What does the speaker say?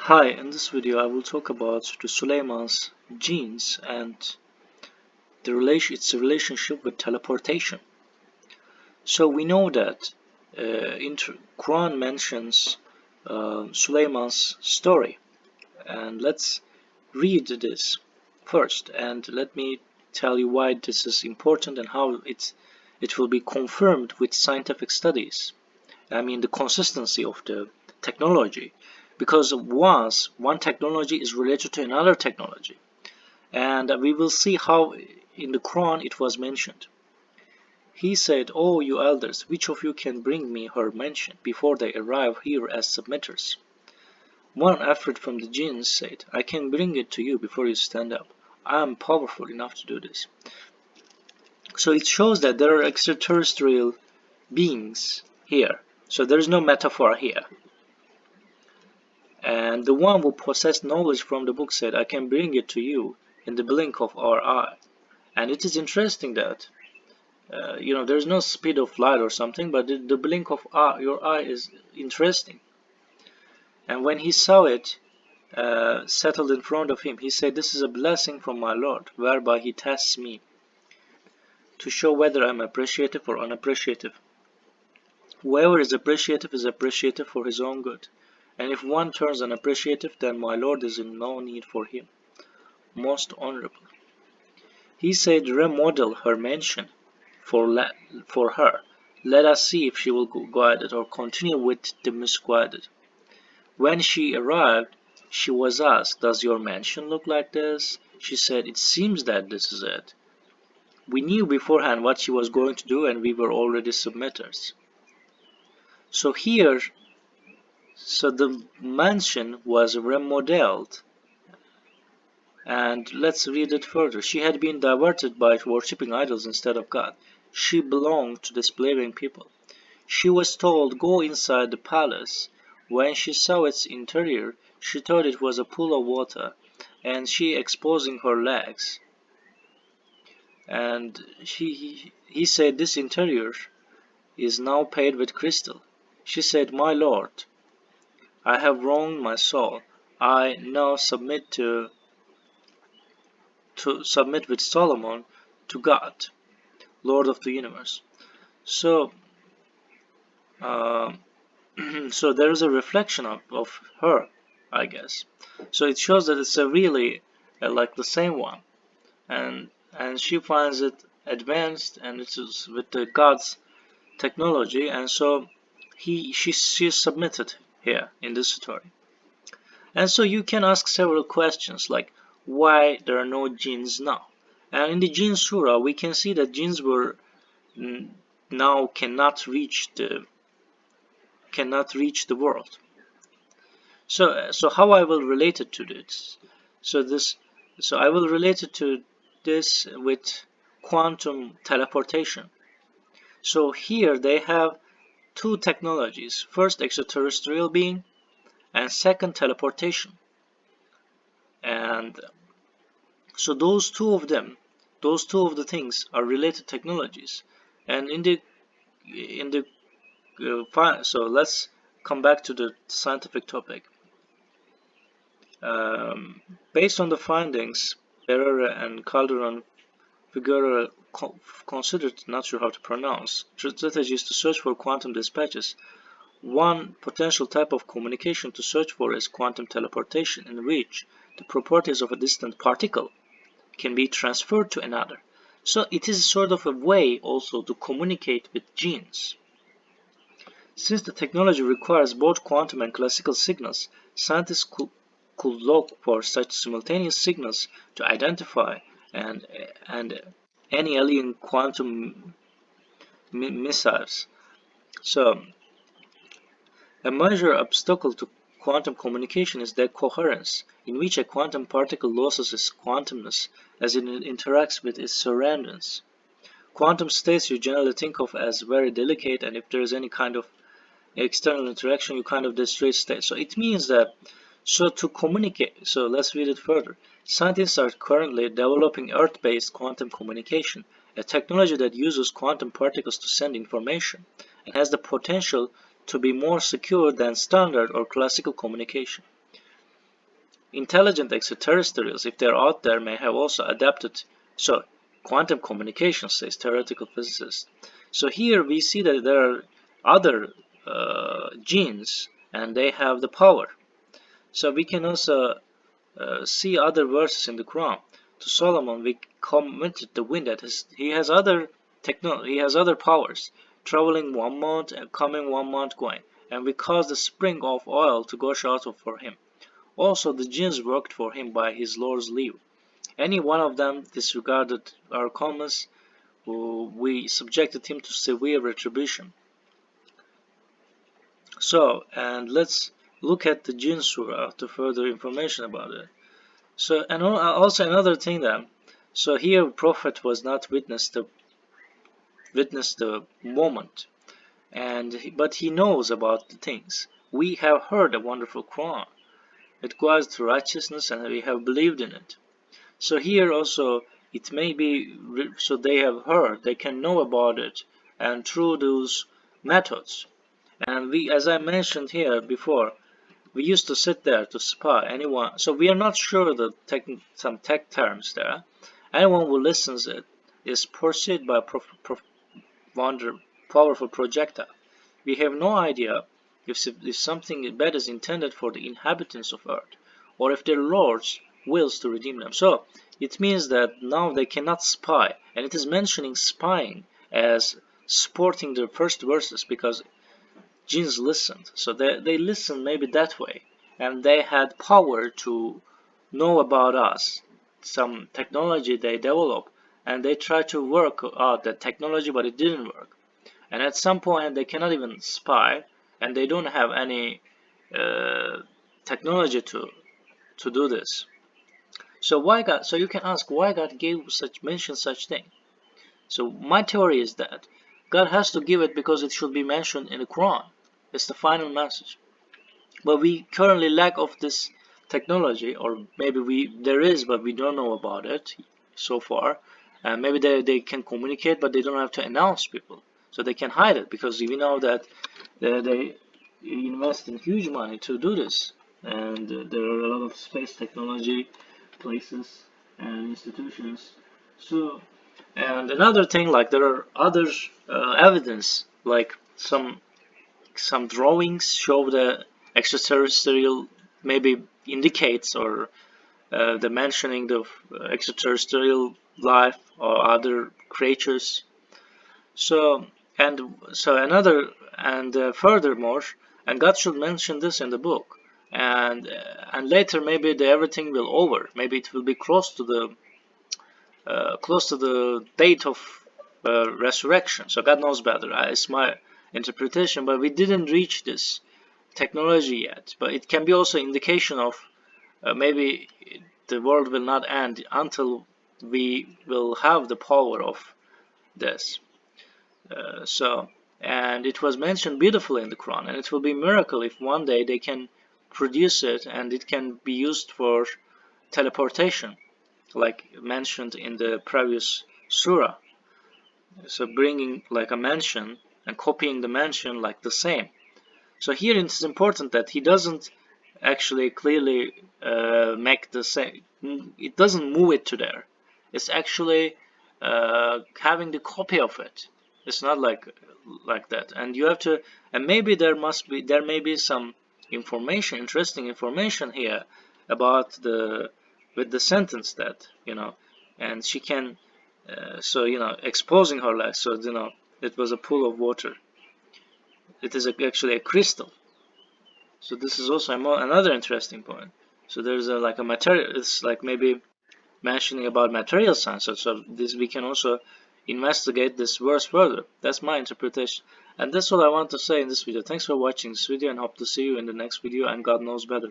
Hi, in this video I will talk about the Suleiman's genes and its relationship with teleportation. So we know that Quran mentions Suleiman's story, and let's read this first, and let me tell you why this is important and how it will be confirmed with scientific studies. I mean the consistency of the technology, because once one technology is related to another technology, and we will see how in the Quran it was mentioned. He said, "O you elders, which of you can bring me her mention before they arrive here as submitters?" One Afrit from the Jinns said, "I can bring it to you before you stand up. I am powerful enough to do this." So it shows that there are extraterrestrial beings here. So there is no metaphor here. And the one who possessed knowledge from the book said, "I can bring it to you in the blink of our eye." And it is interesting that there's no speed of light or something, but the blink of your eye is interesting. And when he saw it settled in front of him, he said, "This is a blessing from my Lord, whereby he tests me to show whether I'm appreciative or unappreciative. Whoever is appreciative for his own good. And if one turns unappreciative, then my Lord is in no need for him. Most honorable." He said, "Remodel her mention for her. Let us see if she will go guided or continue with the misguided." When she arrived, she was asked, "Does your mansion look like this?" She said, "It seems that this is it." We knew beforehand what she was going to do, and we were already submitters. So here, the mansion was remodeled. And let's read it further. She had been diverted by worshipping idols instead of God. She belonged to the slaving people. She was told, "Go inside the palace." When she saw its interior, she thought it was a pool of water, and she exposing her legs. And he said, "This interior is now paid with crystal." She said, "My Lord, I have wronged my soul. I now submit with Solomon to God, Lord of the universe." So, uh, so there is a reflection of her, I guess. So it shows that it's a really like the same one, and she finds it advanced, and it is with the God's technology, and so she submitted here in this story. And so you can ask several questions like why there are no jinns now. And in the Jinn Surah, we can see that jinns were now cannot reach the world. So how I will relate it to this? So I will relate it to this with quantum teleportation. So here they have two technologies: first, extraterrestrial being, and second, teleportation. And so those two of the things are related technologies. And so let's come back to the scientific topic. Based on the findings, Pereira and Calderon Figueroa considered, not sure how to pronounce, strategies to search for quantum dispatches. One potential type of communication to search for is quantum teleportation, in which the properties of a distant particle can be transferred to another. So it is sort of a way also to communicate with genes. Since the technology requires both quantum and classical signals, scientists could look for such simultaneous signals to identify and any alien quantum missiles. So a major obstacle to quantum communication is their coherence, in which a quantum particle loses its quantumness as it interacts with its surroundings. Quantum states you generally think of as very delicate, and if there is any kind of external interaction, you kind of destroy state. So it means that to communicate, so let's read it further. Scientists are currently developing Earth-based quantum communication, a technology that uses quantum particles to send information and has the potential to be more secure than standard or classical communication. intelligent extraterrestrials, if they're out there, may have also adapted so quantum communication, says theoretical physicist. So here we see that there are other jinns, and they have the power. So we can also see other verses in the Quran. To Solomon we commented the wind that he has other he has other powers, traveling 1 month and coming 1 month going, and we caused the spring of oil to gush out for him. Also the jinns worked for him by his Lord's leave. Any one of them disregarded our commands, we subjected him to severe retribution. So, and let's look at the Jinn Surah to further information about it. So, and also another thing that, so here Prophet was not witness the moment, but he knows about the things. We have heard a wonderful Quran. It guides to righteousness, and we have believed in it. So here also it may be so they have heard, they can know about it, and through those methods. And we, as I mentioned here before, we used to sit there to spy anyone. So we are not sure the some tech terms there. Anyone who listens it is pursued by powerful projectile. We have no idea if something bad is intended for the inhabitants of Earth, or if their lords wills to redeem them. So it means that now they cannot spy, and it is mentioning spying as supporting the first verses because jinns listened. So they listened maybe that way, and they had power to know about us, some technology they developed, and they tried to work out that technology, but it didn't work. And at some point they cannot even spy, and they don't have any technology to do this. So why God? So you can ask why God gave mention such thing. So my theory is that God has to give it because it should be mentioned in the Quran. It's the final message. But we currently lack of this technology, or maybe there is, but we don't know about it so far. And maybe they can communicate, but they don't have to announce people, so they can hide it because we know that they invest in huge money to do this, and there are a lot of space technology places and institutions. So, and another thing, like there are other evidence, like some drawings show the extraterrestrial maybe indicates or the mentioning of extraterrestrial life or other creatures. So furthermore, and God should mention this in the book, and later maybe everything will over. Maybe it will be close to the date of resurrection. So God knows better. It's my interpretation, but we didn't reach this technology yet. But it can be also indication of maybe the world will not end until we will have the power of this. And it was mentioned beautifully in the Quran, and it will be a miracle if one day they can produce it and it can be used for teleportation, like mentioned in the previous surah. So bringing like a mansion and copying the mansion like the same. So here it is important that he doesn't actually clearly make the same. It doesn't move it to there. It's actually having the copy of it. It's not like that. And you have to. And maybe there may be some information, interesting information here about the with the sentence that and she can. So exposing her life. So it was a pool of water. It is actually a crystal. So this is also another interesting point. So there's like a material. It's like maybe mentioning about material science. So this we can also investigate this verse further. That's my interpretation. And that's all I want to say in this video. Thanks for watching this video, and hope to see you in the next video. And God knows better.